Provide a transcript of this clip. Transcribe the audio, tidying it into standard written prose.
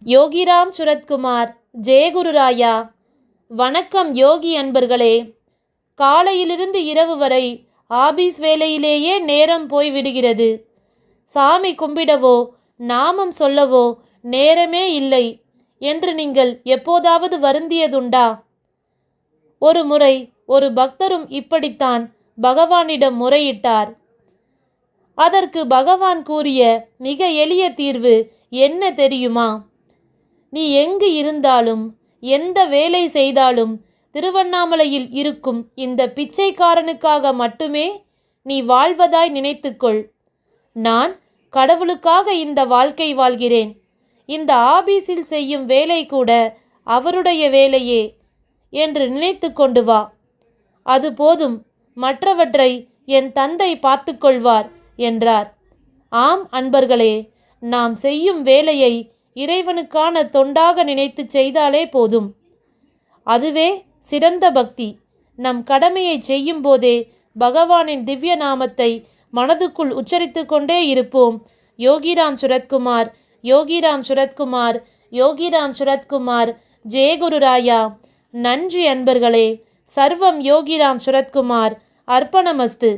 யோகிராம் சுரத்குமார். ஜெயகுருராயா. வணக்கம் யோகி அன்பர்களே. காலையிலிருந்து இரவு வரை ஆபீஸ் வேலையிலேயே நேரம் போய்விடுகிறது. சாமி கும்பிடவோ நாமம் சொல்லவோ நேரமே இல்லை என்று நீங்கள் எப்போதாவது வருந்தியதுண்டா? ஒரு முறை ஒரு பக்தரும் இப்படித்தான் பகவானிடம் முறையிட்டார். அதற்கு பகவான் கூறிய மிக எளிய தீர்வு என்ன தெரியுமா? நீ எங்கு இருந்தாலும் எந்த வேலை செய்தாலும் திருவண்ணாமலையில் இருக்கும் இந்த பிச்சைக்காரனுக்காக மட்டுமே நீ வாழ்வதாய் நினைத்துக்கொள். நான் கடவுளுக்காக இந்த வாழ்க்கை வாழ்கிறேன். இந்த ஆபீஸில் செய்யும் வேலை கூட அவருடைய வேலையே என்று நினைத்து கொண்டு வா. அது போதும், மற்றவற்றை என் தந்தை பார்த்து கொள்வார் என்றார். ஆம் அன்பர்களே, நாம் செய்யும் வேலையை இறைவனுக்கான தொண்டாக நினைத்து செய்தாலே போதும். அதுவே சிறந்த பக்தி. நம் கடமையை செய்யும் போதே பகவானின் திவ்ய நாமத்தை மனதுக்குள் உச்சரித்து கொண்டே இருப்போம். யோகிராம் சுரத்குமார், யோகிராம் சுரத்குமார், யோகிராம் சுரத்குமார். ஜெயகுருராயா. நன்றி அன்பர்களே. சர்வம் யோகிராம் சுரத்குமார். அர்ப்பணமஸ்து.